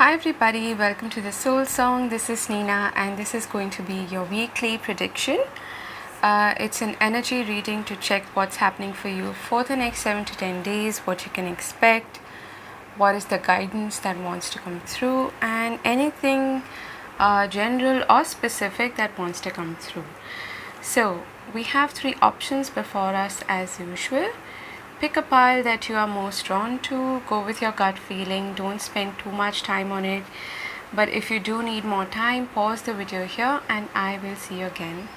Hi everybody, welcome to the Soul Song. This is Nina and this is going to be your weekly prediction. It's an energy reading to check what's happening for you for the next 7 to 10 days, what you can expect, what is the guidance that wants to come through, and anything general or specific that wants to come through. So we have 3 options before us as usual. Pick a pile that you are most drawn to, go with your gut feeling, don't spend too much time on it. But if you do need more time, pause the video here and I will see you again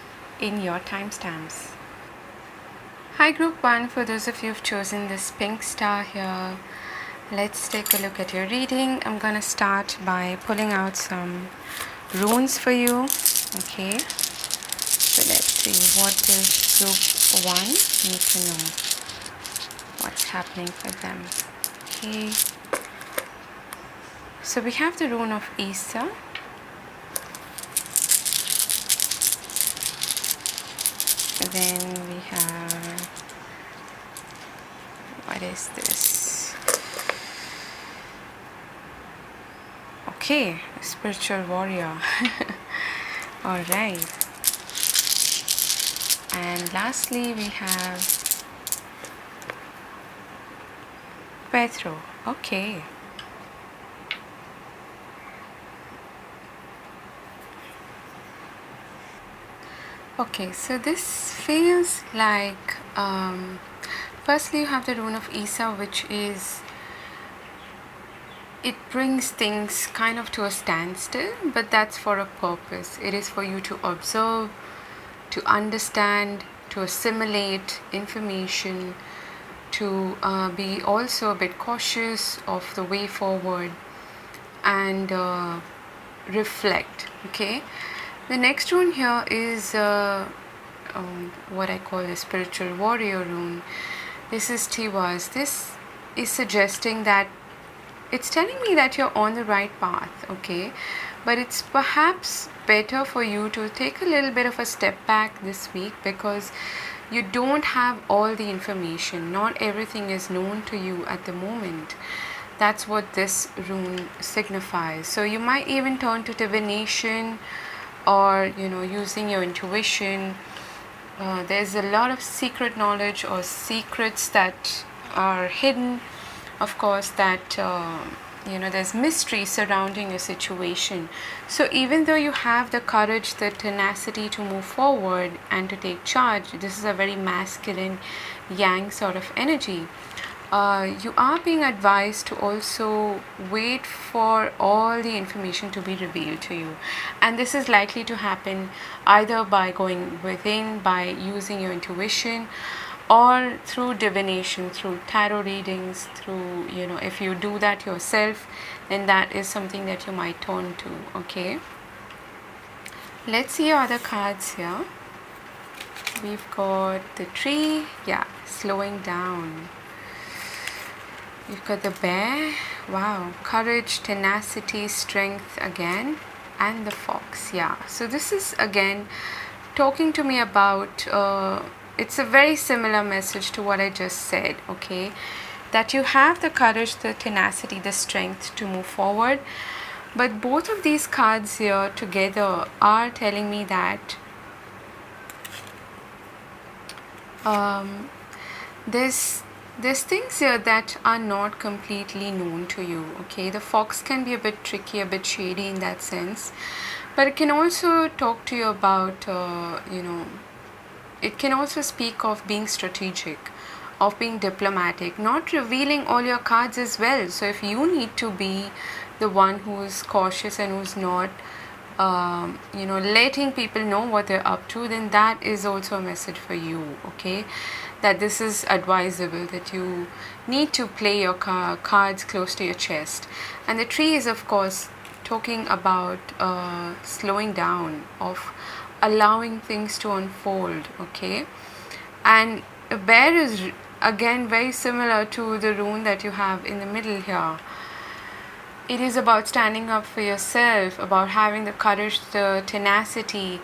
in your timestamps. Hi group 1, for those of you who've chosen this pink star here, let's take a look at your reading. I'm gonna start by pulling out some runes for you. Okay, so let's see, what does group 1 need to know? What's happening for them? Okay, so we have the rune of Isa. Then we have, what is this? Okay, spiritual warrior. All right, and lastly we have Pedro. Okay. Okay, so this feels like firstly you have the rune of Isa, which is, it brings things kind of to a standstill, but that's for a purpose. It is for you to observe, to understand, to assimilate information, to be also a bit cautious of the way forward and reflect. Okay, the next rune here is what I call a spiritual warrior rune. This is Tiwas. This is suggesting that it's telling me that you're on the right path, okay, but it's perhaps better for you to take a little bit of a step back this week because you don't have all the information. Not everything is known to you at the moment. That's what this rune signifies. So you might even turn to divination or using your intuition. There's a lot of secret knowledge or secrets that are hidden, of course, that there's mystery surrounding a situation. So even though you have the courage, the tenacity to move forward and to take charge, this is a very masculine yang sort of energy. You are being advised to also wait for all the information to be revealed to you, and this is likely to happen either by going within, by using your intuition, or through divination, through tarot readings, through if you do that yourself, then that is something that you might turn to. Okay, let's see your other cards here. We've got the tree, slowing down. You've got the bear, wow, courage, tenacity, strength again, and the fox. So this is again talking to me about it's a very similar message to what I just said, okay, that you have the courage, the tenacity, the strength to move forward. But both of these cards here together are telling me that there's things here that are not completely known to you. Okay, the fox can be a bit tricky, a bit shady in that sense, but it can also talk to you about it can also speak of being strategic, of being diplomatic, not revealing all your cards as well. So if you need to be the one who's cautious and who's not letting people know what they're up to, then that is also a message for you. Okay, that this is advisable, that you need to play your cards close to your chest. And the tree is of course talking about slowing down, of allowing things to unfold. Okay, and a bear is again very similar to the rune that you have in the middle here. It is about standing up for yourself, about having the courage, the tenacity,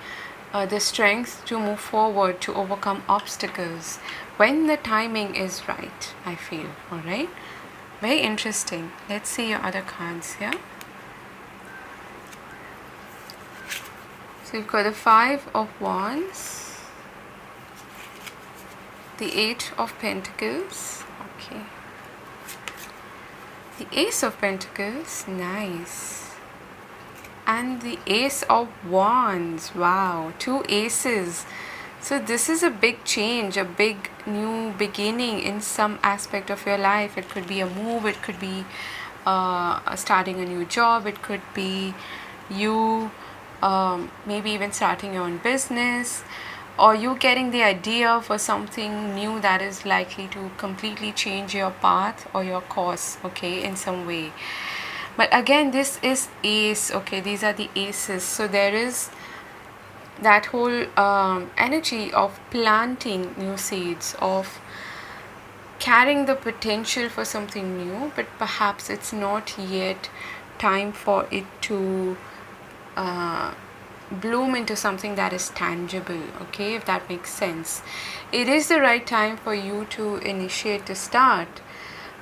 the strength to move forward, to overcome obstacles when the timing is right, I feel. All right, very interesting. Let's see your other cards here. So you've got the Five of Wands, the Eight of Pentacles, okay, the Ace of Pentacles, nice, and the Ace of Wands. Wow, two aces. So this is a big change, a big new beginning in some aspect of your life. It could be a move, it could be starting a new job, it could be you maybe even starting your own business, or you getting the idea for something new that is likely to completely change your path or your course, okay, in some way. But again, this is ace, okay, these are the aces. So there is that whole energy of planting new seeds, of carrying the potential for something new, but perhaps it's not yet time for it to bloom into something that is tangible, okay, if that makes sense. It is the right time for you to initiate, to start,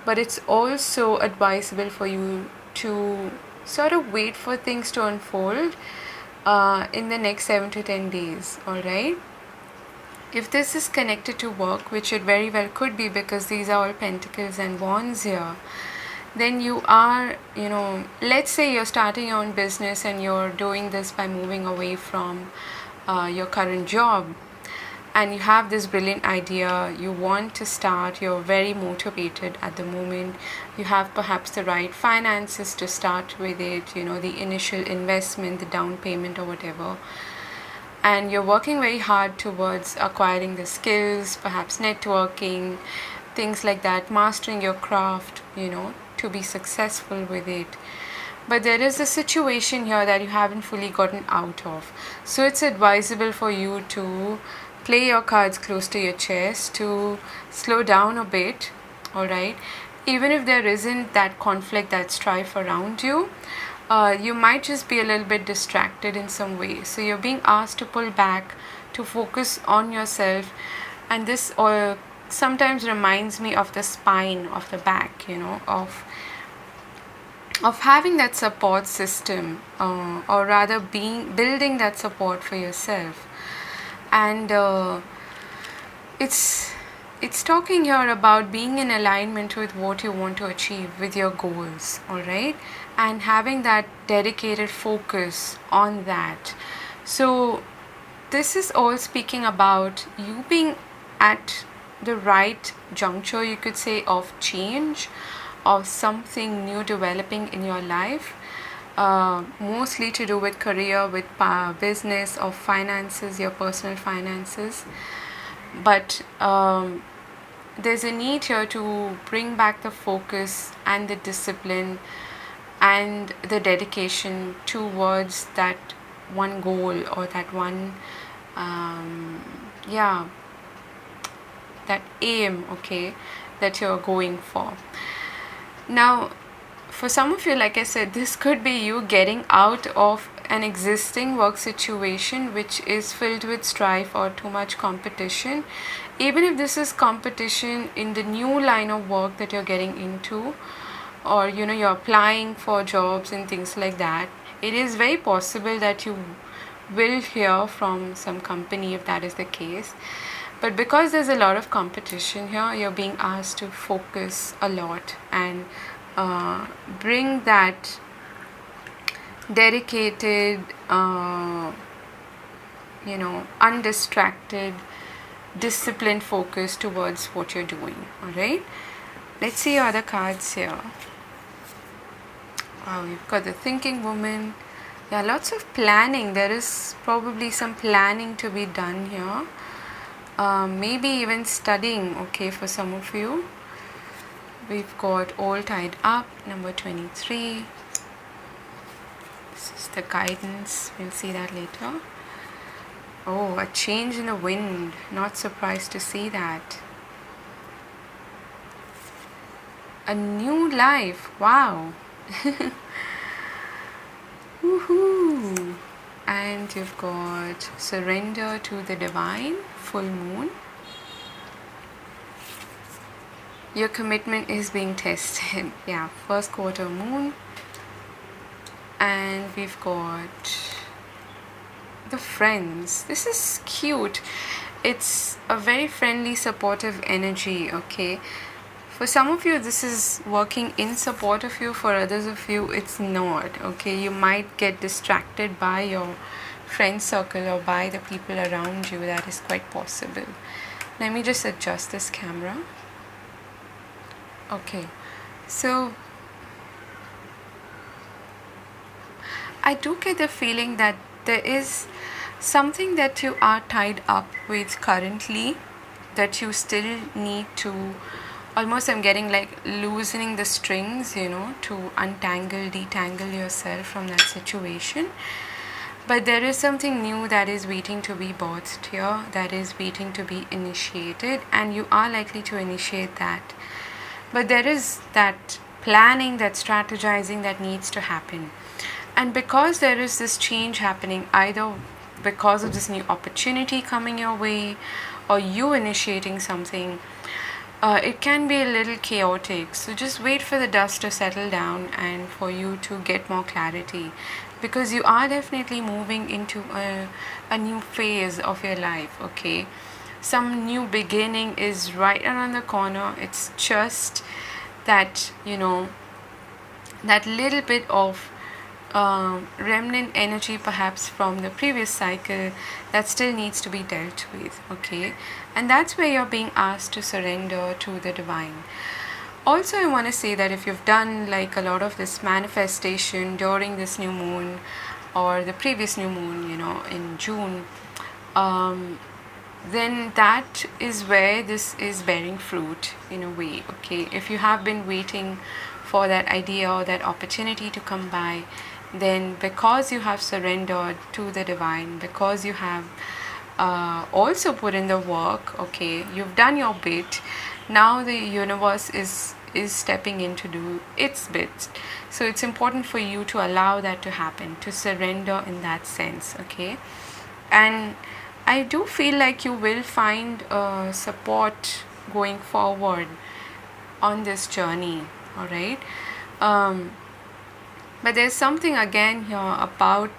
but it's also advisable for you to sort of wait for things to unfold in the next 7 to 10 days, all right? If this is connected to work, which it very well could be because these are all pentacles and wands here, then you are, let's say you're starting your own business and you're doing this by moving away from your current job, and you have this brilliant idea, you want to start, you're very motivated at the moment, you have perhaps the right finances to start with it, the initial investment, the down payment or whatever, and you're working very hard towards acquiring the skills, perhaps networking, things like that, mastering your craft, to be successful with it. But there is a situation here that you haven't fully gotten out of. So it's advisable for you to play your cards close to your chest, to slow down a bit, all right? Even if there isn't that conflict, that strife around you, you might just be a little bit distracted in some way. So you're being asked to pull back, to focus on yourself. And this sometimes reminds me of the spine of the back, of having that support system, or rather building that support for yourself. And it's talking here about being in alignment with what you want to achieve, with your goals, all right, and having that dedicated focus on that. So this is all speaking about you being at the right juncture, you could say, of change, of something new developing in your life, mostly to do with career, with business, or finances, your personal finances. But there's a need here to bring back the focus and the discipline and the dedication towards that one goal, or that one that aim, okay, that you're going for. Now, for some of you, like I said, this could be you getting out of an existing work situation which is filled with strife or too much competition. Even if this is competition in the new line of work that you're getting into, or you're applying for jobs and things like that, it is very possible that you will hear from some company if that is the case. But because there's a lot of competition here, you're being asked to focus a lot and bring that dedicated, undistracted, disciplined focus towards what you're doing. All right, let's see your other cards here. Wow, you've got the thinking woman. Yeah, lots of planning. There is probably some planning to be done here. Maybe even studying, okay, for some of you. We've got all tied up, number 23. This is the guidance. We'll see that later. Oh, a change in the wind. Not surprised to see that. A new life. Wow. Woohoo. And you've got surrender to the divine, full moon. Your commitment is being tested. Yeah, first quarter moon. And we've got the friends. This is cute. It's a very friendly, supportive energy, okay? For some of you, this is working in support of you. For others of you, it's not, okay? You might get distracted by your friend circle or by the people around you. That is quite possible. Let me just adjust this camera. Okay, so I do get the feeling that there is something that you are tied up with currently, that you still need to, almost I'm getting like loosening the strings, to untangle, detangle yourself from that situation. But there is something new that is waiting to be birthed here, that is waiting to be initiated, and you are likely to initiate that. But there is that planning, that strategizing that needs to happen. And because there is this change happening, either because of this new opportunity coming your way or you initiating something, it can be a little chaotic. So just wait for the dust to settle down and for you to get more clarity, because you are definitely moving into a new phase of your life, okay? Some new beginning is right around the corner. It's just that, that little bit of remnant energy perhaps from the previous cycle that still needs to be dealt with, okay? And that's where you're being asked to surrender to the divine. Also, I want to say that if you've done like a lot of this manifestation during this new moon or the previous new moon, in June, then that is where this is bearing fruit in a way, okay? If you have been waiting for that idea or that opportunity to come by, then because you have surrendered to the divine, because you have also put in the work, okay, you've done your bit, now the universe is stepping in to do its bit. So it's important for you to allow that to happen, to surrender in that sense, okay? And I do feel like you will find support going forward on this journey, all right? But there's something again here about,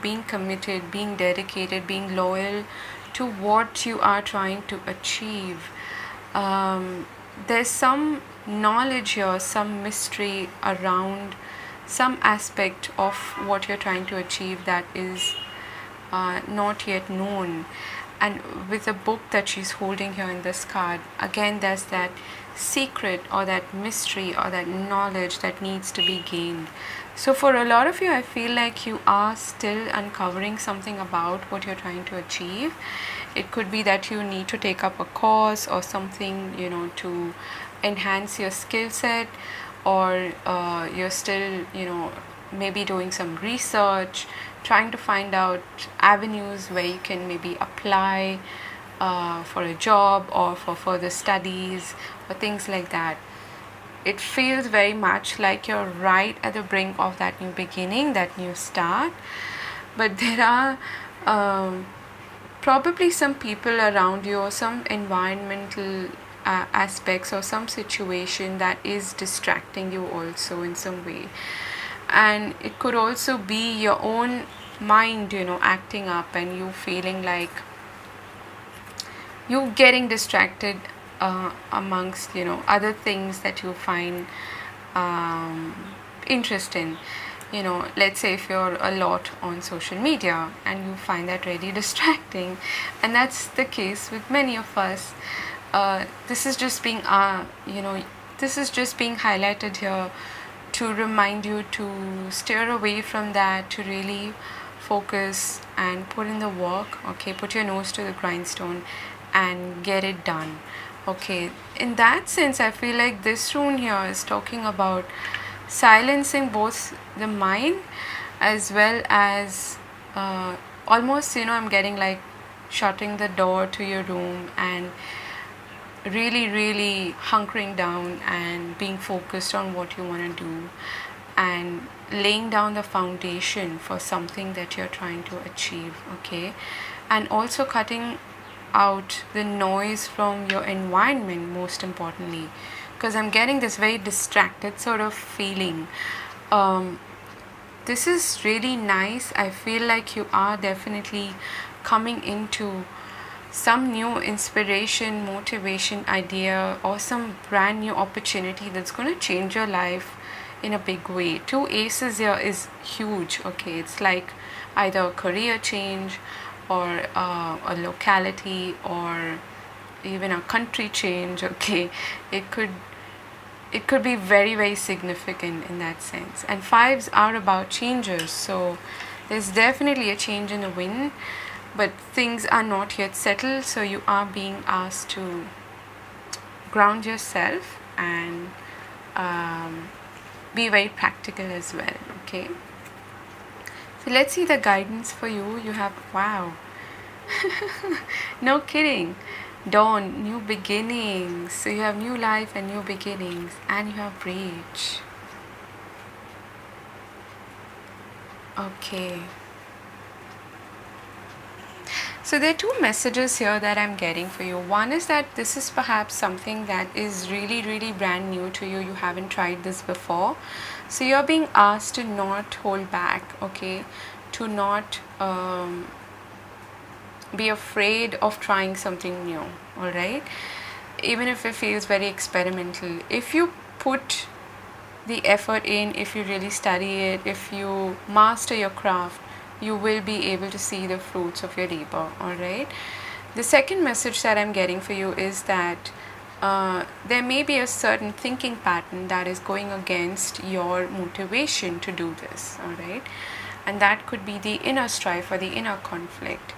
being committed, being dedicated, being loyal to what you are trying to achieve. There's some knowledge here, some mystery around some aspect of what you're trying to achieve that is not yet known. And with the book that she's holding here in this card, again there's that secret or that mystery or that knowledge that needs to be gained. So for a lot of you, I feel like you are still uncovering something about what you're trying to achieve. It could be that you need to take up a course or something, to enhance your skill set, or you're still, maybe doing some research, trying to find out avenues where you can maybe apply for a job or for further studies or things like that. It feels very much like you're right at the brink of that new beginning, that new start. But there are probably some people around you or some environmental aspects or some situation that is distracting you also in some way. And it could also be your own mind, acting up and you feeling like you getting distracted amongst, other things that you find interesting. Let's say if you're a lot on social media and you find that really distracting, and that's the case with many of us. This is just being highlighted here to remind you to steer away from that, to really focus and put in the work, okay? Put your nose to the grindstone and get it done, okay? In that sense, I feel like this rune here is talking about silencing both the mind as well as almost, I'm getting like shutting the door to your room and really hunkering down and being focused on what you want to do and laying down the foundation for something that you're trying to achieve, okay? And also cutting out the noise from your environment, most importantly, because I'm getting this very distracted sort of feeling. this is really nice. I feel like you are definitely coming into some new inspiration, motivation, idea, or some brand new opportunity that's going to change your life in a big way. Two aces here is huge. Okay, it's like either a career change or a locality or even a country change. Okay, it could be very, very significant in that sense. And fives are about changes, so there's definitely a change in the wind, but things are not yet settled, so you are being asked to ground yourself and be very practical as well. Okay, so let's see the guidance for you. You have, wow, no kidding, dawn, new beginnings. So you have new life and new beginnings, and you have reach. Okay, so there are two messages here that I'm getting for you. One is that this is perhaps something that is really, really brand new to you. You haven't tried this before, so you're being asked to not hold back. Okay, to not be afraid of trying something new. All right, even if it feels very experimental, if you put the effort in, if you really study it, if you master your craft, you will be able to see the fruits of your labor. All right, the second message that I'm getting for you is that there may be a certain thinking pattern that is going against your motivation to do this. All right, and that could be the inner strife or the inner conflict.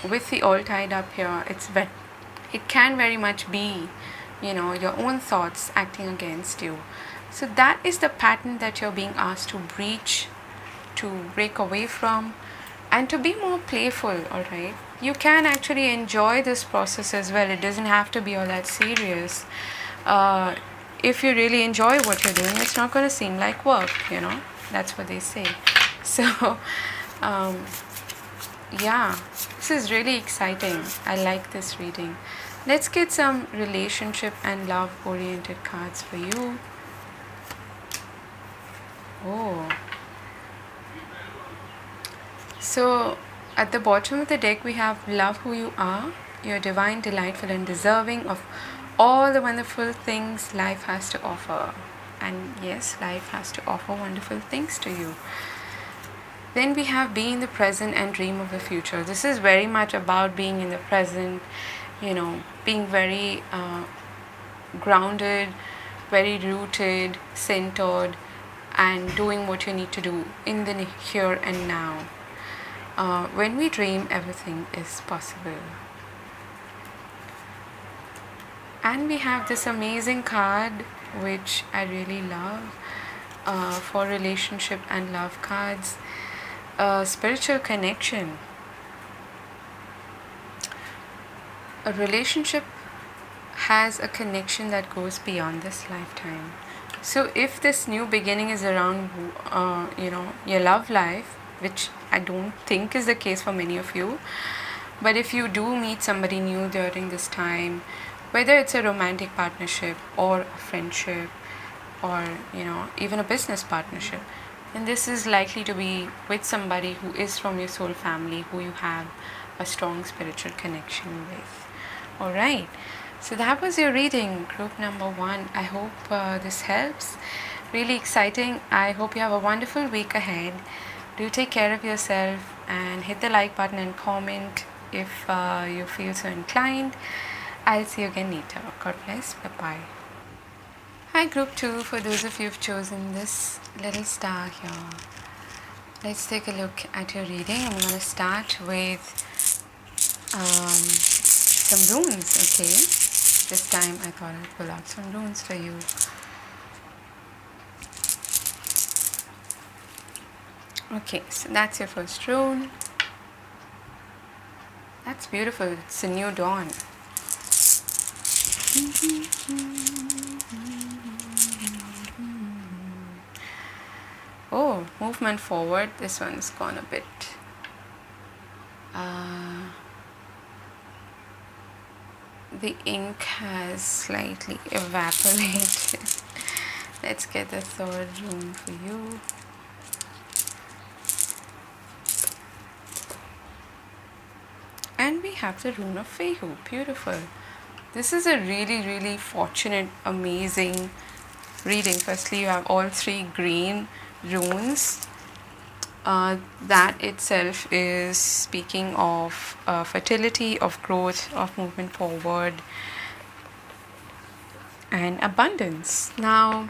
With the all tied up here, it can very much be, your own thoughts acting against you. So that is the pattern that you're being asked to break away from, and to be more playful. All right, you can actually enjoy this process as well. It doesn't have to be all that serious. If you really enjoy what you're doing, it's not going to seem like work. That's what they say. So yeah, this is really exciting. I like this reading. Let's get some relationship and love oriented cards for you. Oh, so at the bottom of the deck we have love who you are. You're divine, delightful, and deserving of all the wonderful things life has to offer. And yes, life has to offer wonderful things to you. Then we have be in the present and dream of the future. This is very much about being in the present, being very grounded, very rooted, centered, and doing what you need to do in the here and now. When we dream, everything is possible. And we have this amazing card, which I really love, for relationship and love cards. Spiritual connection. A relationship has a connection that goes beyond this lifetime. So if this new beginning is around your love life, which I don't think is the case for many of you, but if you do meet somebody new during this time, whether it's a romantic partnership or a friendship or even a business partnership, and this is likely to be with somebody who is from your soul family, who you have a strong spiritual connection with. All right, so that was your reading, group number 1. I hope this helps. Really exciting. I hope you have a wonderful week ahead. Do take care of yourself and hit the like button and comment if you feel so inclined. I'll see you again later. God bless. Bye-bye. Hi group 2, for those of you who've chosen this little star here. Let's take a look at your reading. I'm going to start with some runes, okay? This time I thought I'd pull out some runes for you. Okay, so that's your first rune. That's beautiful. It's a new dawn. Oh, movement forward. This one's gone a bit. The ink has slightly evaporated. Let's get the third rune for you. have the rune of Fehu. Beautiful. This is a really, really fortunate, amazing reading. Firstly, you have all 3 green runes. That itself is speaking of fertility, of growth, of movement forward, and abundance. Now,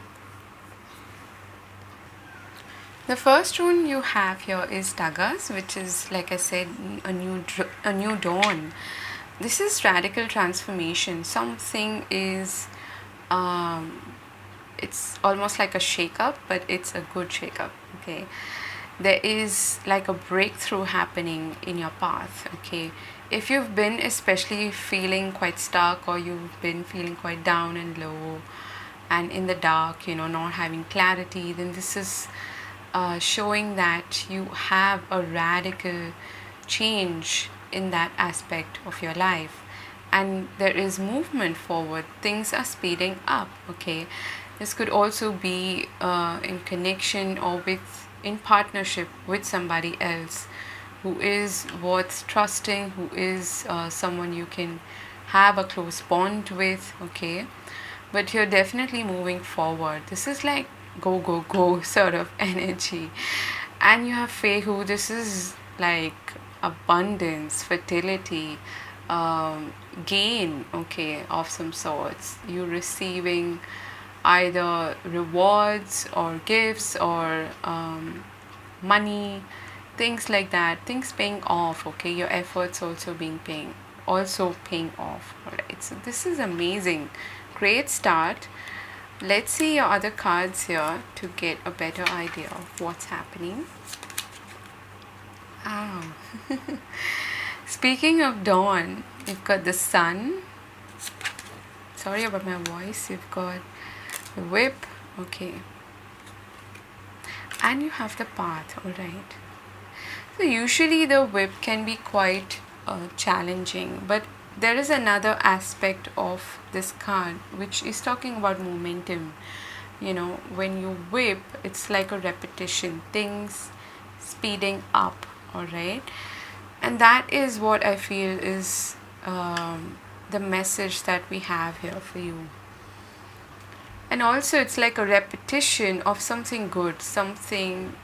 the first rune you have here is Dagas, which is, like I said, a new dawn. This is radical transformation. Something is, it's almost like a shake-up, but it's a good shake-up. Okay, there is like a breakthrough happening in your path. Okay, if you've been especially feeling quite stuck, or you've been feeling quite down and low and in the dark, not having clarity, then this is showing that you have a radical change in that aspect of your life, and there is movement forward. Things are speeding up. Okay, this could also be in connection or in partnership with somebody else who is worth trusting, who is someone you can have a close bond with. Okay, but you're definitely moving forward. This is like go go go sort of energy. And you have Fehu. This is like abundance, fertility, gain, okay, of some sorts. You receiving either rewards or gifts or money, things like that, things paying off. Okay, your efforts also paying off. All right, so this is amazing. Great start. Let's see your other cards here to get a better idea of what's happening. Oh. Speaking of dawn, you've got the sun. Sorry about my voice. You've got the whip. Okay. And you have the path. All right. So usually the whip can be quite challenging, but there is another aspect of this card which is talking about momentum. When you whip, it's like a repetition, things speeding up. All right, and that is what I feel is the message that we have here for you. And also it's like a repetition of something good, something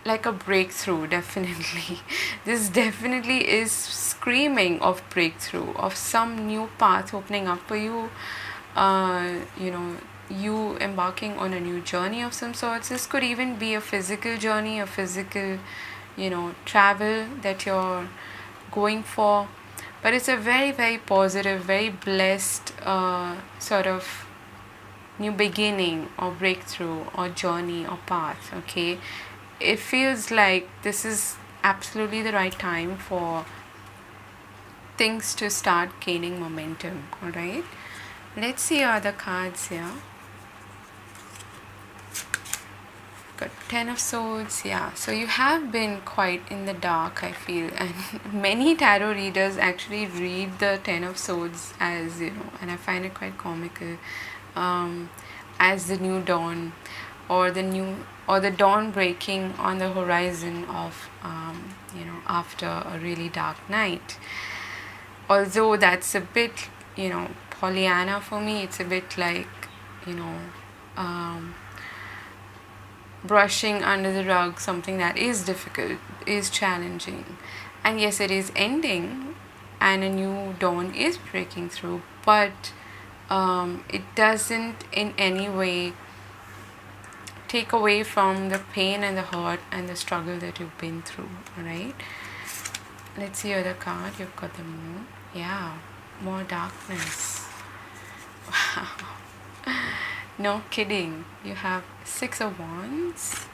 like a breakthrough. Definitely this definitely is screaming of breakthrough, of some new path opening up for you. You embarking on a new journey of some sorts. This could even be a physical journey, a physical travel that you're going for, but it's a very, very positive, very blessed sort of new beginning or breakthrough or journey or path. Okay, it feels like this is absolutely the right time for things to start gaining momentum. All right, let's see other cards here. Got 10 of Swords. Yeah, so you have been quite in the dark, I feel, and many tarot readers actually read the 10 of Swords as, and I find it quite comical, as the new dawn, or the dawn breaking on the horizon of after a really dark night. Although that's a bit Pollyanna for me. It's a bit like brushing under the rug something that is difficult, is challenging. And yes, it is ending and a new dawn is breaking through, but it doesn't in any way take away from the pain and the hurt and the struggle that you've been through. Alright, let's see other card. You've got the moon. Yeah, more darkness. Wow. No kidding. You have 6 of Wands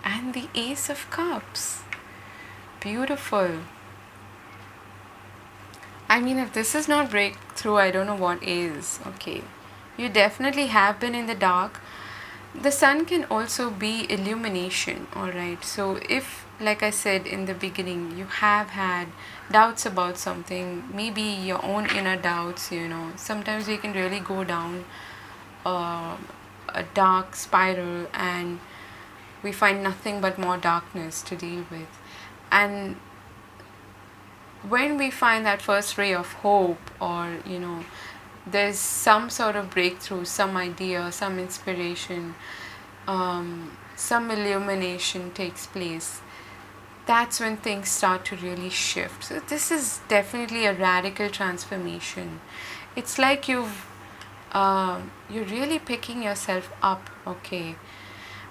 and the Ace of Cups. Beautiful. I mean, if this is not breakthrough, I don't know what is. Okay, you definitely have been in the dark. The sun can also be illumination. All right, so if, like I said in the beginning, you have had doubts about something, maybe your own inner doubts, sometimes we can really go down a dark spiral and we find nothing but more darkness to deal with. And when we find that first ray of hope, or there's some sort of breakthrough, some idea, some inspiration, some illumination takes place, that's when things start to really shift. So this is definitely a radical transformation. It's like you're really picking yourself up, okay.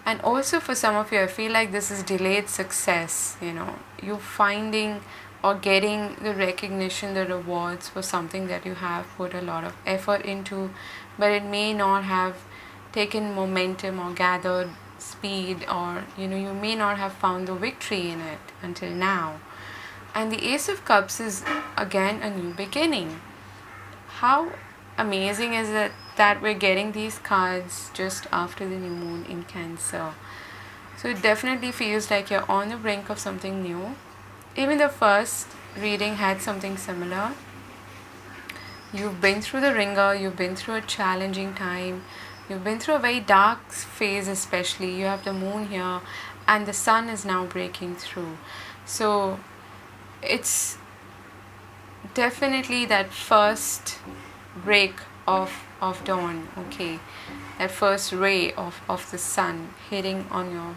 And also for some of you, I feel like this is delayed success. You finding or getting the recognition, the rewards for something that you have put a lot of effort into, but it may not have taken momentum or gathered speed, or you may not have found the victory in it until now. And the Ace of Cups is again a new beginning. How amazing is it that we're getting these cards just after the new moon in Cancer? So it definitely feels like you're on the brink of something new. Even the first reading had something similar. You've been through the ringer, you've been through a challenging time, you've been through a very dark phase, especially. You have the moon here, and the sun is now breaking through. So it's definitely that first break of dawn, okay, that first ray of the sun hitting on your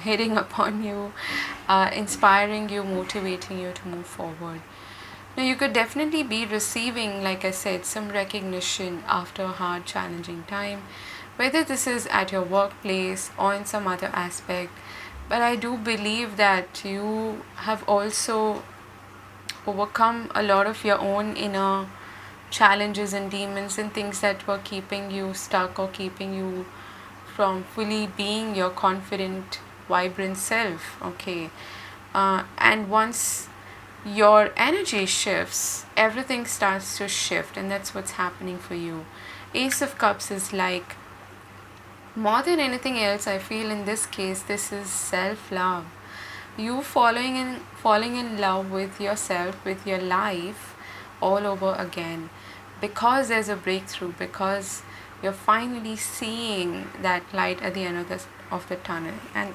hitting upon you, inspiring you, motivating you to move forward. Now you could definitely be receiving, like I said, some recognition after a hard challenging time, whether this is at your workplace or in some other aspect. But I do believe that you have also overcome a lot of your own inner challenges and demons and things that were keeping you stuck or keeping you from fully being your confident, vibrant self, okay. And once your energy shifts, everything starts to shift, and that's what's happening for you. Ace of Cups is like, more than anything else, I feel in this case, this is self-love. You falling in love with yourself, with your life all over again, because there's a breakthrough, because you're finally seeing that light at the end of the tunnel. And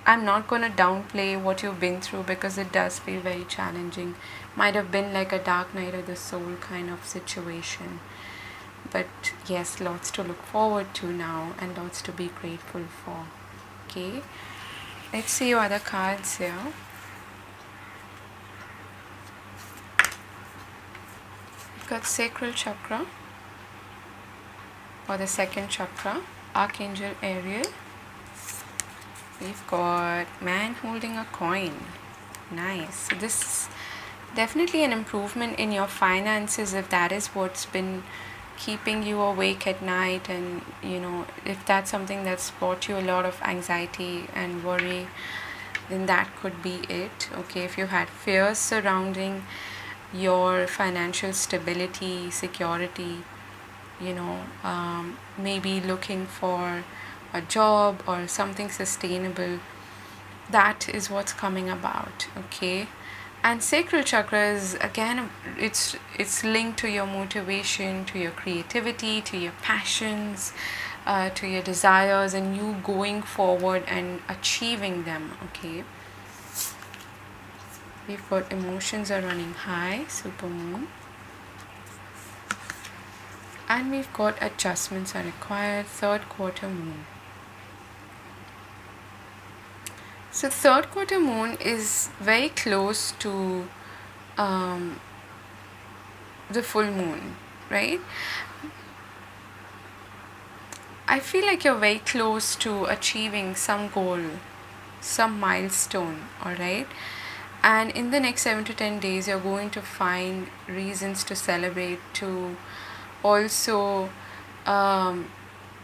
I'm not going to downplay what you've been through, because it does feel very challenging. Might have been like a dark night of the soul kind of situation. But yes, lots to look forward to now and lots to be grateful for. Okay, let's see your other cards here. We've got Sacral Chakra, or the second chakra, Archangel Ariel. We've got Man holding a coin. Nice. So this is definitely an improvement in your finances, if that is what's been keeping you awake at night, and if that's something that's brought you a lot of anxiety and worry, then that could be it. Okay, if you had fears surrounding your financial stability, security, maybe looking for a job or something sustainable, that is what's coming about, okay. And sacral chakra is again, it's linked to your motivation, to your creativity, to your passions, to your desires, and you going forward and achieving them, okay. We've got emotions are running high, super moon. And we've got adjustments are required, third quarter moon. So third quarter moon is very close to the full moon, right? I feel like you're very close to achieving some goal, some milestone, alright? And in the next 7 to 10 days, you're going to find reasons to celebrate, to also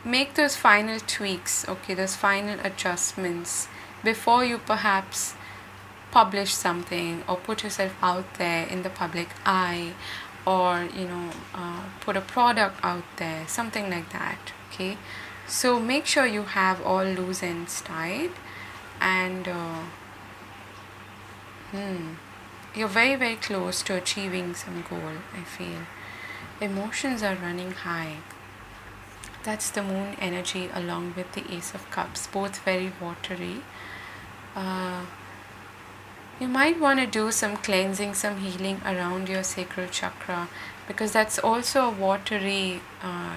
make those final tweaks, okay, those final adjustments before you perhaps publish something or put yourself out there in the public eye, or put a product out there, something like that, okay. So make sure you have all loose ends tied, and you're very, very close to achieving some goal, I feel. Emotions are running high. That's the moon energy along with the Ace of Cups, both very watery. You might want to do some cleansing, some healing around your sacral chakra, because that's also a watery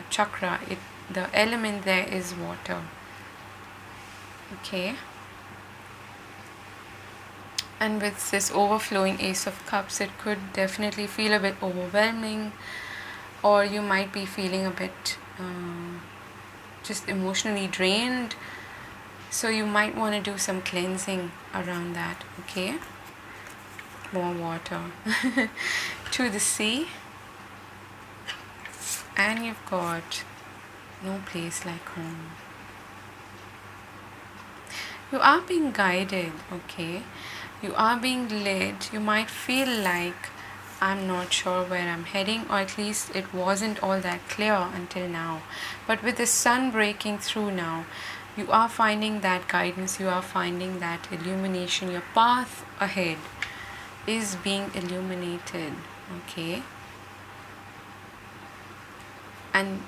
chakra. The element there is water. Okay. And with this overflowing Ace of Cups, it could definitely feel a bit overwhelming, or you might be feeling a bit just emotionally drained. So you might want to do some cleansing around that. Okay. More water. To the sea. And you've got no place like home. You are being guided, okay? You are being led. You might feel like, I'm not sure where I'm heading, or at least it wasn't all that clear until now. But with the sun breaking through now, you are finding that guidance, you are finding that illumination. Your path ahead is being illuminated, okay? And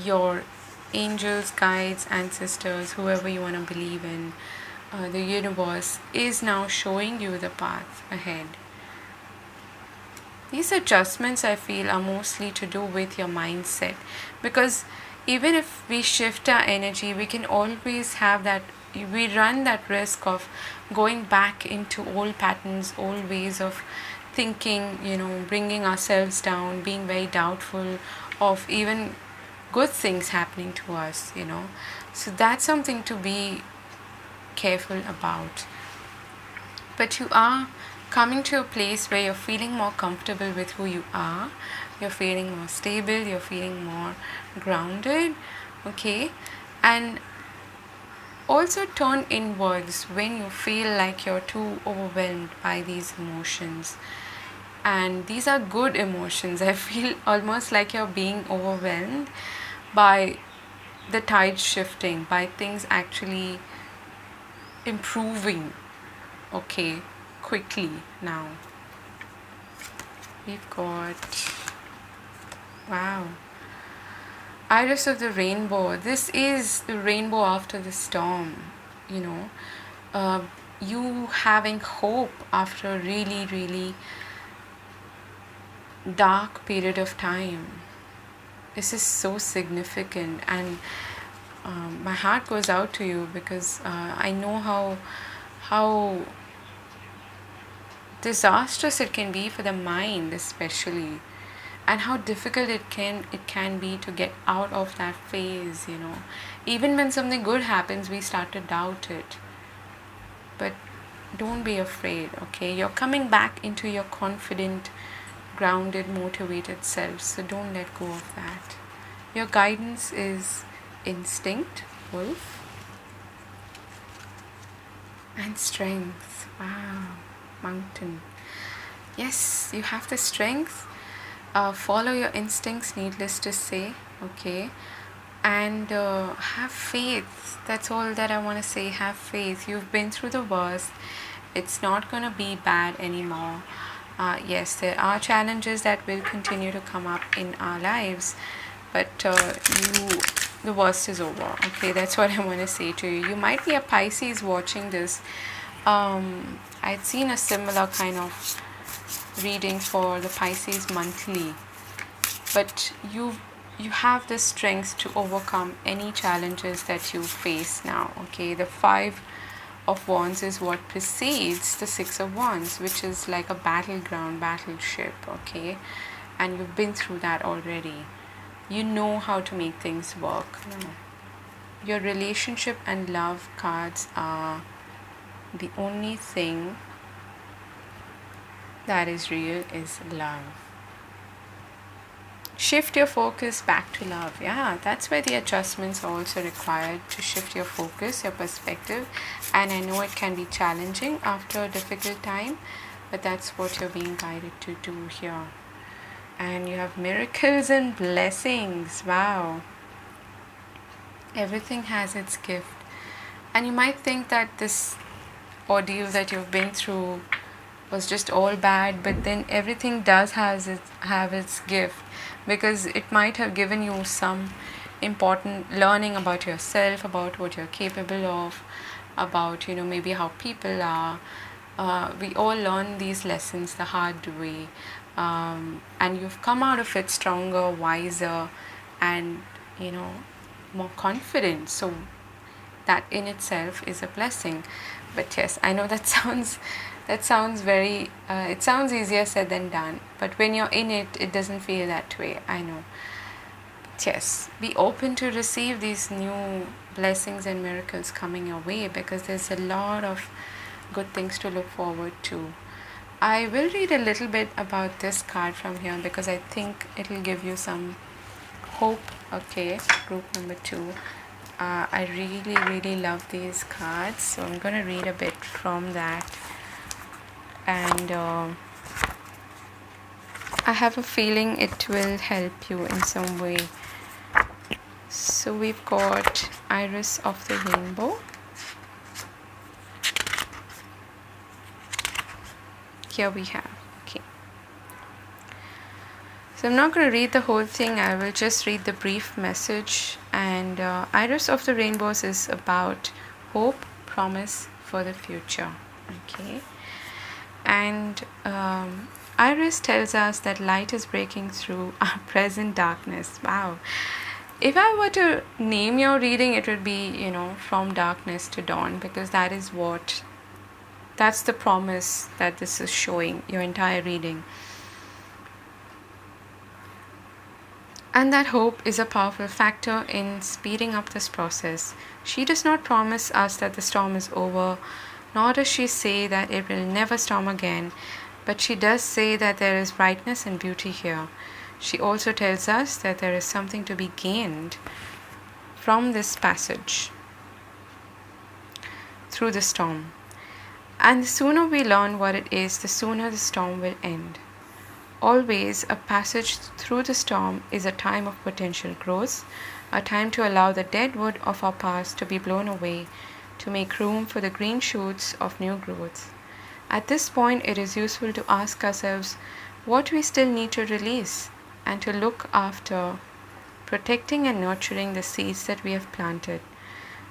your angels, guides, ancestors, whoever you want to believe in, the universe is now showing you the path ahead. These adjustments, I feel, are mostly to do with your mindset, because even if we shift our energy, we can always have that, we run that risk of going back into old patterns, old ways of thinking, bringing ourselves down, being very doubtful of even good things happening to us, So that's something to be careful about. But you are coming to a place where you're feeling more comfortable with who you are, you're feeling more stable, you're feeling more grounded, okay? And also turn inwards when you feel like you're too overwhelmed by these emotions. And these are good emotions. I feel almost like you're being overwhelmed by the tide shifting, by things actually improving, okay, quickly now. We've got, wow, Iris of the Rainbow. This is the rainbow after the storm, you having hope after a really, really dark period of time. This is so significant, and my heart goes out to you, because I know how disastrous it can be for the mind, especially, and how difficult it can be to get out of that phase. Even when something good happens, we start to doubt it. But don't be afraid, okay? You're coming back into your confident, grounded, motivated self, so don't let go of that. Your guidance is instinct, wolf, and strength. Wow, mountain. Yes, you have the strength. Follow your instincts, needless to say, okay? And have faith. That's all that I want to say. Have faith. You've been through the worst. It's not going to be bad anymore. Yes, there are challenges that will continue to come up in our lives, but the worst is over, okay? That's what I want to say to you. You might be a Pisces watching this. I'd seen a similar kind of reading for the Pisces monthly, but you have the strength to overcome any challenges that you face now, okay? The 5 of Wands is what precedes the 6 of Wands, which is like a battleground, battleship, okay? And you've been through that already. You know how to make things work now. Your relationship and love cards are the only thing that is real is love. Shift your focus back to love. Yeah, that's where the adjustments are also required, to shift your focus, your perspective. And I know it can be challenging after a difficult time, but that's what you're being guided to do here. And you have miracles and blessings. Wow. Everything has its gift. And you might think that this ordeal that you've been through was just all bad, but then everything does have its gift, because it might have given you some important learning about yourself, about what you're capable of, about maybe how people are, We all learn these lessons the hard way, and you've come out of it stronger, wiser, and more confident. So that in itself is a blessing. But yes, I know that sounds very it sounds easier said than done, but when you're in it, it doesn't feel that way. I know. But yes, be open to receive these new blessings and miracles coming your way, because there's a lot of good things to look forward to. I will read a little bit about this card from here because I think it'll give you some hope. Okay, group number 2. I really love these cards, so I'm gonna read a bit from that, and I have a feeling it will help you in some way. So we've got Iris of the Rainbow. Here we have. Okay. So I'm not going to read the whole thing. I will just read the brief message. And Iris of the Rainbows is about hope, promise for the future. Okay. And Iris tells us that light is breaking through our present darkness. Wow. If I were to name your reading, it would be, from darkness to dawn, because that's the promise that this is showing, your entire reading. And that hope is a powerful factor in speeding up this process. She does not promise us that the storm is over, nor does she say that it will never storm again, but she does say that there is brightness and beauty here. She also tells us that there is something to be gained from this passage through the storm. And the sooner we learn what it is, the sooner the storm will end. Always, a passage through the storm is a time of potential growth, a time to allow the dead wood of our past to be blown away, to make room for the green shoots of new growth. At this point, it is useful to ask ourselves what we still need to release, and to look after protecting and nurturing the seeds that we have planted.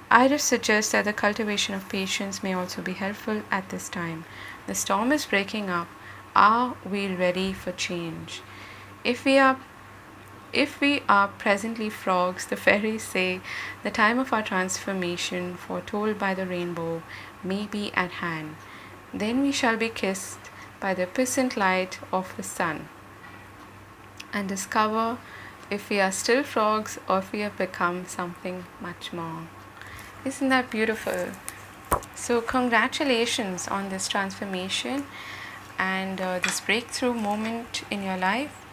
Iris suggests that the cultivation of patience may also be helpful at this time. The storm is breaking up. Are we ready for change? If we are presently frogs, the fairies say the time of our transformation, foretold by the rainbow, may be at hand. Then we shall be kissed by the puissant light of the sun, and discover if we are still frogs or if we have become something much more. Isn't that beautiful? So congratulations on this transformation and this breakthrough moment in your life,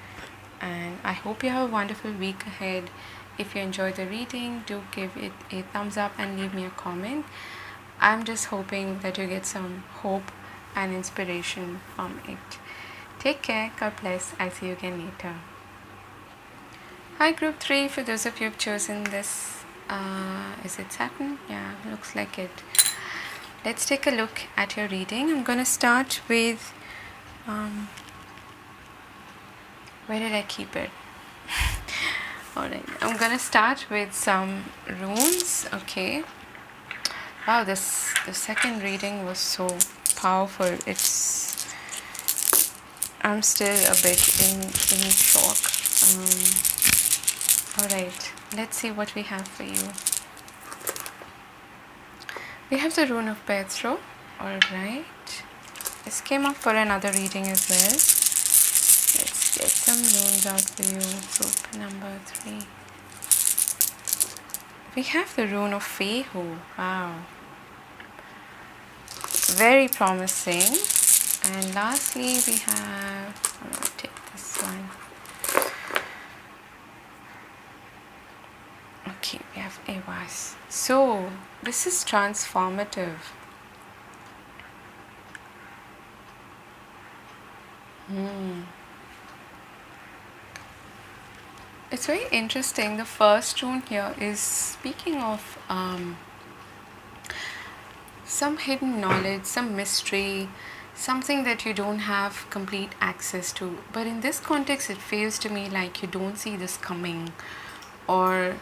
and I hope you have a wonderful week ahead. If you enjoyed the reading, do give it a thumbs up and leave me a comment. I'm just hoping that you get some hope and inspiration from it. Take care. God bless. I'll see you again later. Hi, group 3. For those of you who've chosen this, is it Saturn? Yeah, looks like it. Let's take a look at your reading. I'm going to start with, where did I keep it? Alright, I'm going to start with some runes. Okay. Wow, the second reading was so powerful. I'm still a bit in shock. Alright, let's see what we have for you. We have the rune of Bethro. Alright, this came up for another reading as well. Let's get some runes out for you. Group number 3. We have the rune of Fehu. Wow, very promising. And lastly, we have, I'm going to take this one. Okay, we have Evas. So this is transformative. It's very interesting. The first rune here is speaking of some hidden knowledge, some mystery, something that you don't have complete access to. But in this context, it feels to me like you don't see this coming, or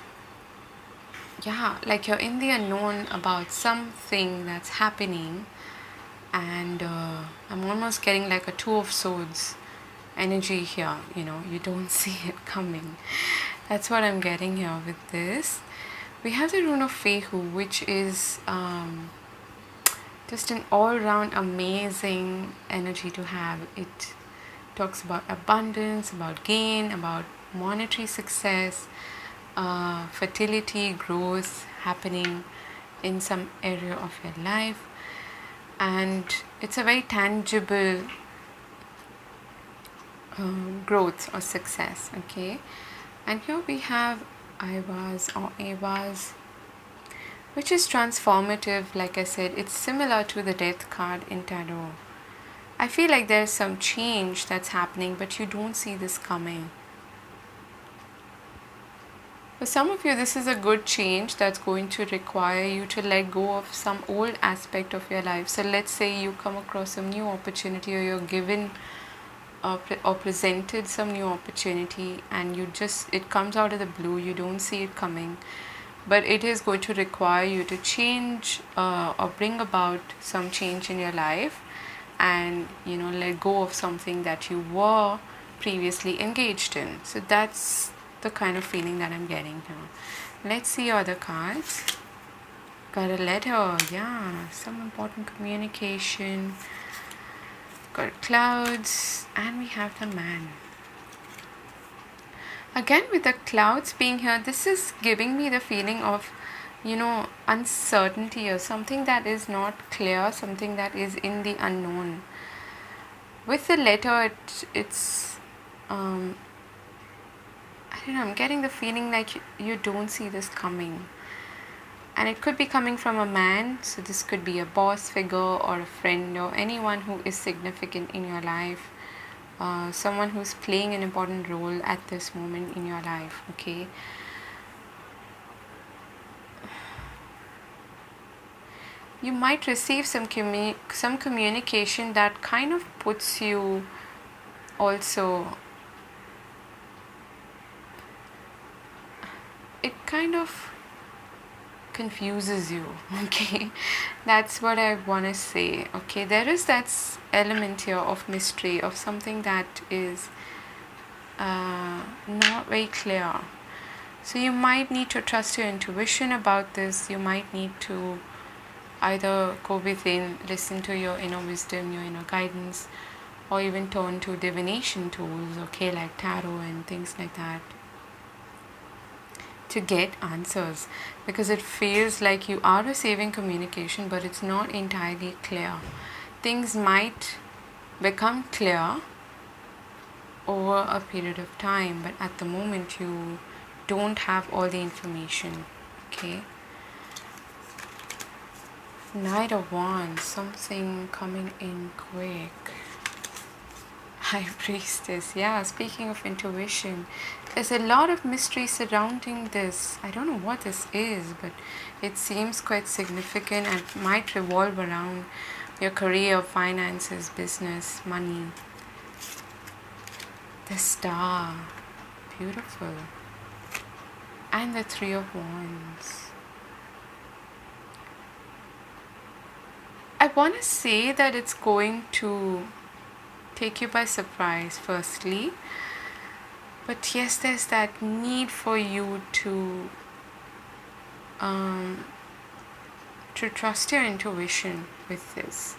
like you're in the unknown about something that's happening, and I'm almost getting like a two of swords energy here. You don't see it coming. That's what I'm getting here with this. We have the rune of Fehu, which is just an all-round amazing energy to have. It talks about abundance, about gain, about monetary success, fertility, growth happening in some area of your life, and it's a very tangible growth or success. Okay, and here we have Ivaz or Avaz, which is transformative. Like I said, it's similar to the death card in tarot. I feel like there's some change that's happening, but you don't see this coming. For some of you, this is a good change that's going to require you to let go of some old aspect of your life. So let's say you come across some new opportunity, or you're given or presented some new opportunity, and it comes out of the blue, you don't see it coming, but it is going to require you to change or bring about some change in your life, and let go of something that you were previously engaged in. So that's the kind of feeling that I'm getting here. Let's see other cards. Got a letter, yeah, some important communication. Got clouds, and we have the man. Again, with the clouds being here, this is giving me the feeling of uncertainty, or something that is not clear, something that is in the unknown. With the letter, it's I don't know, I'm getting the feeling like you don't see this coming. And it could be coming from a man, so this could be a boss figure or a friend or anyone who is significant in your life, someone who's playing an important role at this moment in your life. Okay, you might receive some communication that kind of puts you also, it kind of confuses you. Okay, that's what I want to say. Okay, there is that element here of mystery, of something that is not very clear. So you might need to trust your intuition about this. You might need to either go within, listen to your inner wisdom, your inner guidance, or even turn to divination tools, okay, like tarot and things like that, to get answers, because it feels like you are receiving communication, but it's not entirely clear. Things might become clear over a period of time, but at the moment you don't have all the information. Okay, Knight of Wands, something coming in quick. High Priestess, yeah, speaking of intuition, there's a lot of mystery surrounding this. I don't know what this is, but it seems quite significant and might revolve around your career, finances, business, money. The Star, beautiful. And the Three of Wands. I want to say that it's going to take you by surprise, firstly. But yes, there's that need for you to trust your intuition with this.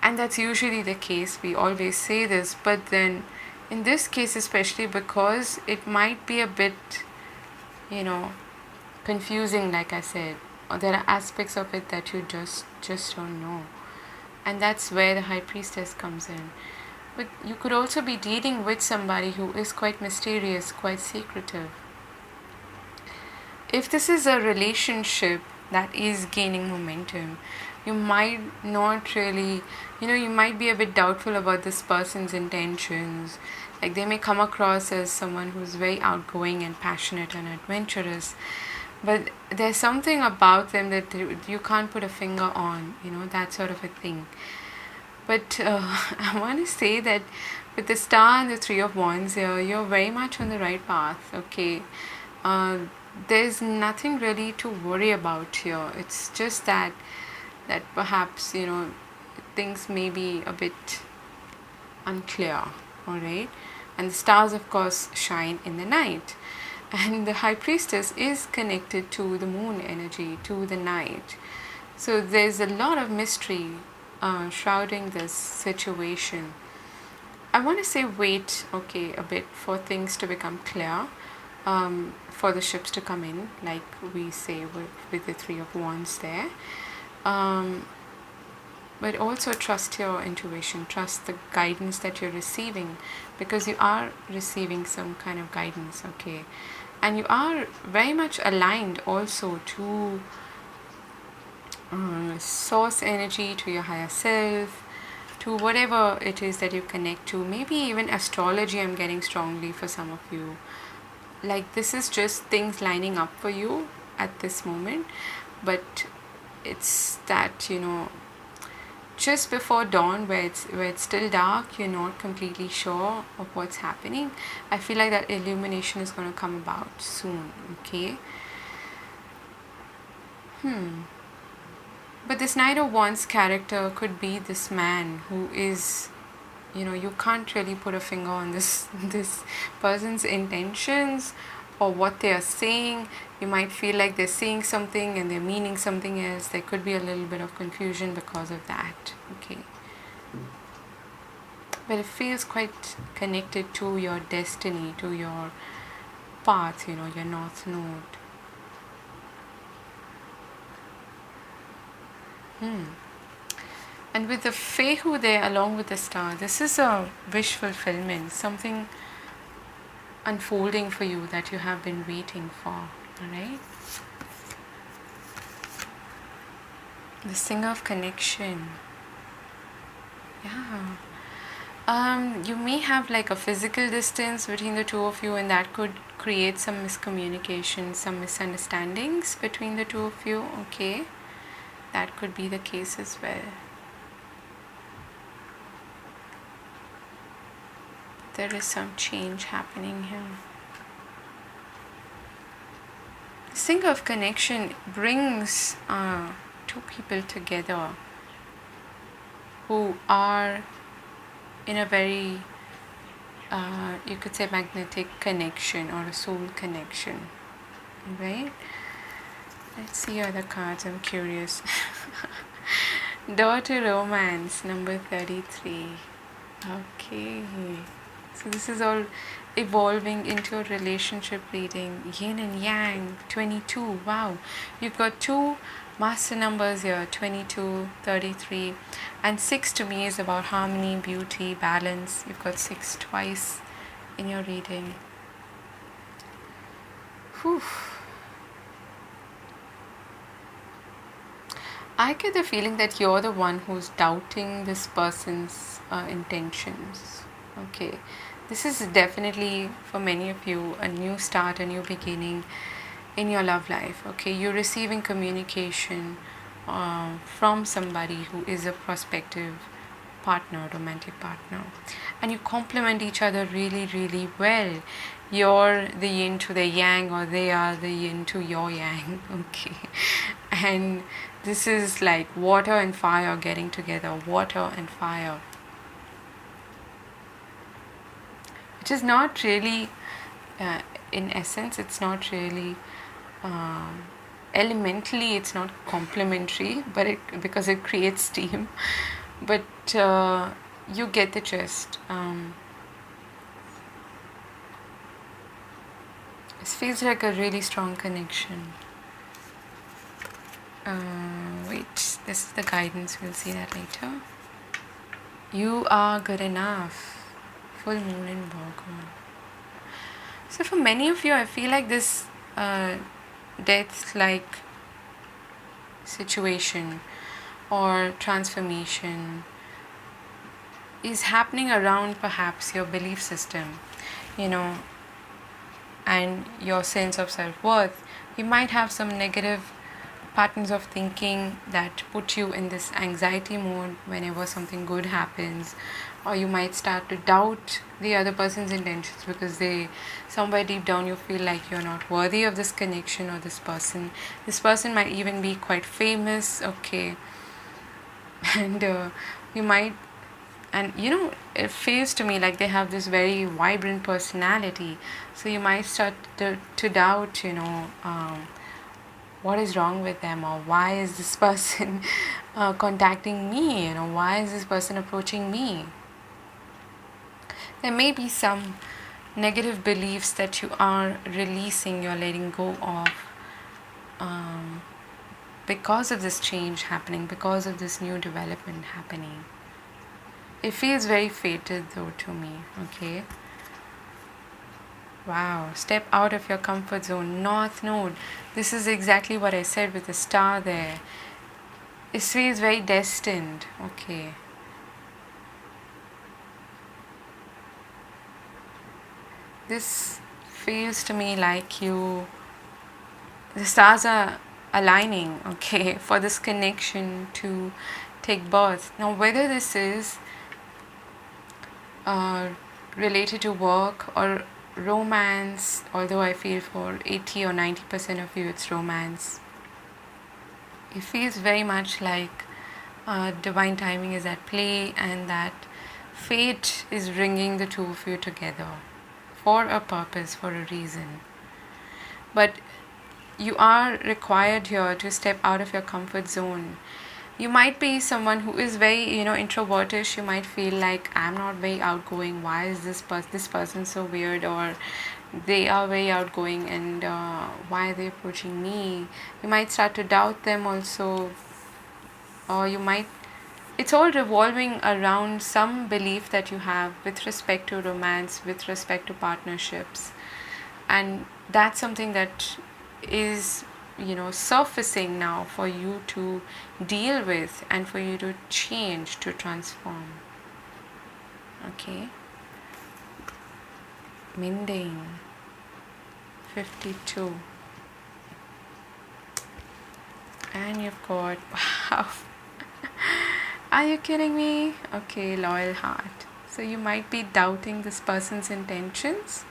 And that's usually the case. We always say this, but then in this case especially, because it might be a bit, confusing, like I said, or there are aspects of it that you just don't know. And that's where the High Priestess comes in. But you could also be dealing with somebody who is quite mysterious, quite secretive. If this is a relationship that is gaining momentum, you might not really, you might be a bit doubtful about this person's intentions. Like, they may come across as someone who's very outgoing and passionate and adventurous, but there's something about them that you can't put a finger on, that sort of a thing. But I want to say that with the Star and the Three of Wands here, you're very much on the right path. Okay, there's nothing really to worry about here. It's just that that perhaps, things may be a bit unclear, all right? And the stars, of course, shine in the night. And the high priestess is connected to the moon energy, to the night. So there's a lot of mystery shrouding this situation. I want to say wait, okay, a bit for things to become clear, for the ships to come in, like we say with the Three of Wands there. But also trust your intuition, trust the guidance that you're receiving, because you are receiving some kind of guidance, okay? And you are very much aligned also to source energy, to your higher self, to whatever it is that you connect to. Maybe even astrology, I'm getting strongly for some of you. Like, this is just things lining up for you at this moment, but it's that, just before dawn, where it's still dark, you're not completely sure of what's happening. I feel like that illumination is going to come about soon, okay? But this Knight of Wands character could be this man who is, you can't really put a finger on this person's intentions or what they are saying. You might feel like they're saying something and they're meaning something else. There could be a little bit of confusion because of that, okay? But it feels quite connected to your destiny, to your path, your north node. And with the Fehu there along with the star, this is a wish fulfillment, something unfolding for you that you have been waiting for, alright? The Singer of Connection. Yeah. You may have like a physical distance between the two of you, and that could create some miscommunication, some misunderstandings between the two of you, okay? That could be the case as well. There is some change happening here. The Singer of Connection brings two people together who are in a very, you could say, magnetic connection or a soul connection, right? Let's see other cards, I'm curious. Door to Romance, number 33. Okay. So this is all evolving into a relationship reading. Yin and Yang, 22. Wow. You've got two master numbers here, 22, 33. And 6 to me is about harmony, beauty, balance. You've got 6 twice in your reading. Whew. I get the feeling that you're the one who's doubting this person's intentions. Okay, this is definitely for many of you a new start, a new beginning in your love life. Okay, you're receiving communication from somebody who is a prospective partner, romantic partner, and you complement each other really, really well. You're the yin to the yang, or they are the yin to your yang. Okay, and this is like water and fire getting together, water and fire, which is not really, in essence, it's not really, elementally, it's not complementary, but because it creates steam. But you get the gist. This feels like a really strong connection. Wait, this is the guidance, we'll see that later. You are good enough. Full moon in Virgo. So for many of you, I feel like this death-like situation or transformation is happening around perhaps your belief system, and your sense of self-worth. You might have some negative patterns of thinking that put you in this anxiety mode whenever something good happens, or you might start to doubt the other person's intentions because somewhere deep down you feel like you're not worthy of this connection or this person. This person might even be quite famous, okay, And you might, and it feels to me like they have this very vibrant personality. So you might start to doubt, what is wrong with them, or why is this person contacting me, why is this person approaching me. There may be some negative beliefs that you are releasing, you're letting go of, because of this change happening, because of this new development happening. It feels very fated though to me, okay? Wow, step out of your comfort zone. North Node. This is exactly what I said with the star there. It feels very destined, okay? This feels to me like the stars are aligning, okay, for this connection to take birth. Now, whether this is related to work or romance, although I feel for 80 or 90% of you it's romance, it feels very much like divine timing is at play, and that fate is bringing the two of you together for a purpose, for a reason. But you are required here to step out of your comfort zone. You might be someone who is very, introvertish. You might feel like, I'm not very outgoing. Why is this person so weird? Or they are very outgoing, and why are they approaching me? You might start to doubt them also. Or it's all revolving around some belief that you have with respect to romance, with respect to partnerships. And that's something that is surfacing now for you to deal with, and for you to change, to transform. Okay, mending 52, and you've got wow. Are you kidding me? Okay, loyal heart. So you might be doubting this person's intentions.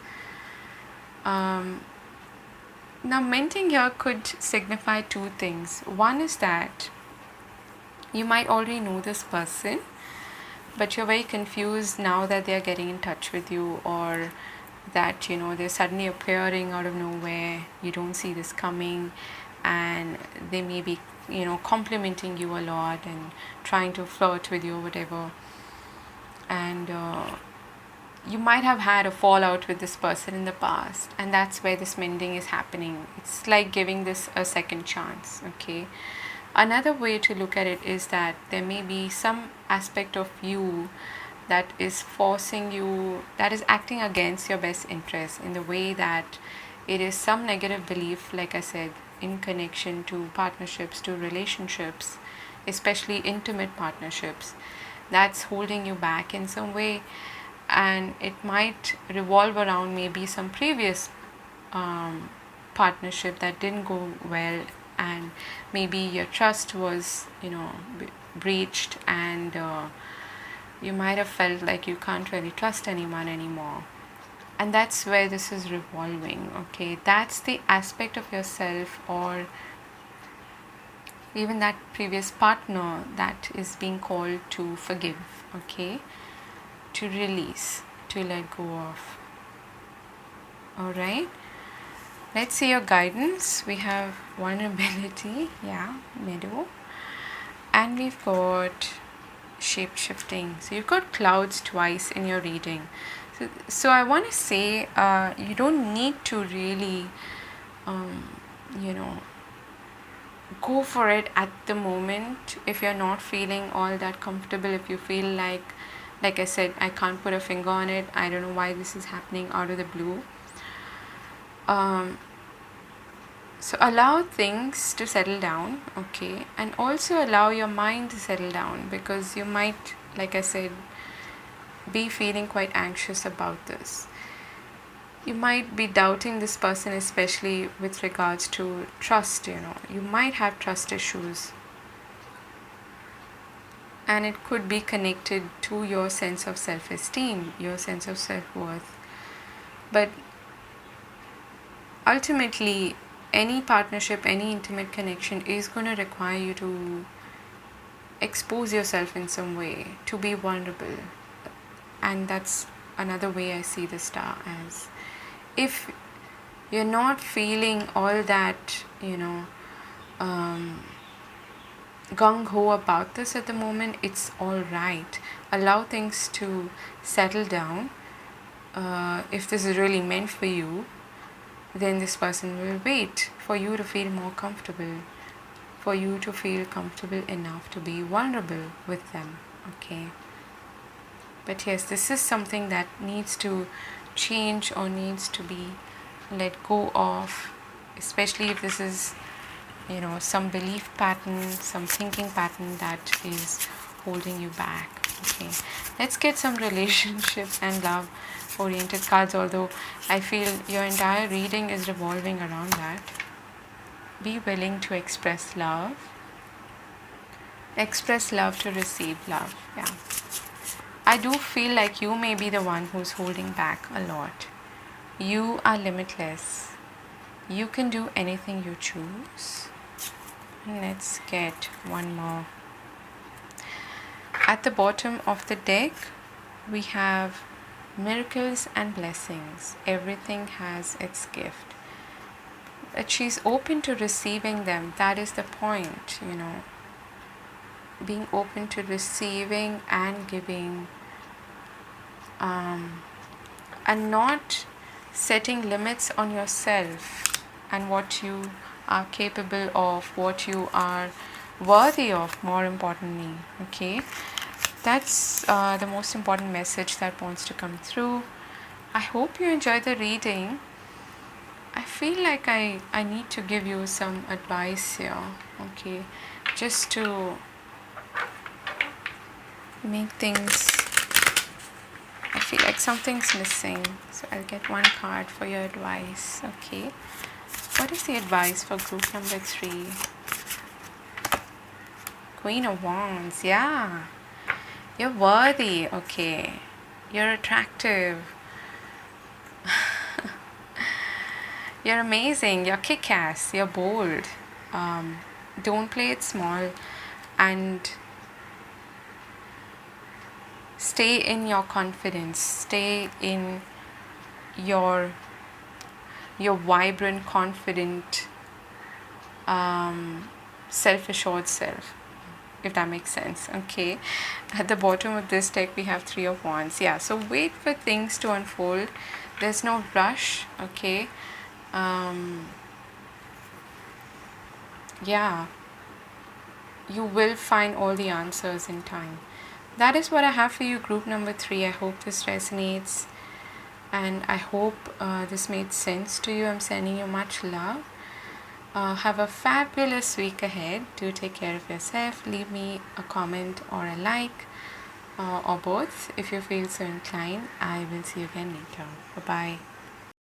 Now, mending here could signify two things. One is that you might already know this person, but you're very confused now that they're getting in touch with you, or that they're suddenly appearing out of nowhere. You don't see this coming, and they may be complimenting you a lot and trying to flirt with you or whatever. And you might have had a fallout with this person in the past, and that's where this mending is happening. It's like giving this a second chance, okay? Another way to look at it is that there may be some aspect of you that is forcing you, that is acting against your best interest, in the way that it is some negative belief, like I said, in connection to partnerships, to relationships, especially intimate partnerships, that's holding you back in some way. And it might revolve around maybe some previous partnership that didn't go well, and maybe your trust was breached, and you might have felt like you can't really trust anyone anymore. And that's where this is revolving, okay? That's the aspect of yourself, or even that previous partner, that is being called to forgive, okay? To release, to let go of. Alright, let's see your guidance. We have vulnerability, middle, and we've got shape shifting. So you've got clouds twice in your reading. So I want to say, you don't need to really go for it at the moment if you're not feeling all that comfortable. If you feel like I said, I can't put a finger on it, I don't know why this is happening out of the blue. So allow things to settle down, okay? And also allow your mind to settle down, because you might, like I said, be feeling quite anxious about this. You might be doubting this person, especially with regards to trust. You might have trust issues, and it could be connected to your sense of self-esteem, your sense of self-worth. But ultimately, any partnership, any intimate connection is going to require you to expose yourself in some way, to be vulnerable. And that's another way I see the star as. If you're not feeling all that, gung-ho about this at the moment, it's all right. Allow things to settle down. If this is really meant for you, then this person will wait for you to feel more comfortable, for you to feel comfortable enough to be vulnerable with them. Okay. But yes, this is something that needs to change or needs to be let go of, especially if this is, some belief pattern, some thinking pattern that is holding you back. Okay, let's get some relationship and love oriented cards, although I feel your entire reading is revolving around that. Be willing to express love. Express love to receive love. Yeah. I do feel like you may be the one who's holding back a lot. You are limitless. You can do anything you choose. Let's get one more. At the bottom of the deck, we have miracles and blessings. Everything has its gift. But she's open to receiving them. That is the point, being open to receiving and giving, and not setting limits on yourself and what you are capable of, what you are worthy of, more importantly. Okay, that's the most important message that wants to come through. I hope you enjoyed the reading. I feel like I need to give you some advice here, okay, just to make things, I feel like something's missing, so I'll get one card for your advice. Okay, what is the advice for group number 3? Queen of Wands. Yeah, you're worthy. Okay, you're attractive. You're amazing. You're kick-ass. You're bold. Don't play it small, and stay in your confidence. Stay in your vibrant, confident, self-assured self, if that makes sense. Okay, at the bottom of this deck we have 3 of Wands. Yeah, so wait for things to unfold. There's no rush. Okay, yeah, you will find all the answers in time. That is what I have for you, group number 3. I hope this resonates, and I hope this made sense to you. I'm sending you much love. Have a fabulous week ahead. Do take care of yourself. Leave me a comment or a like, or both if you feel so inclined. I will see you again later. Bye bye.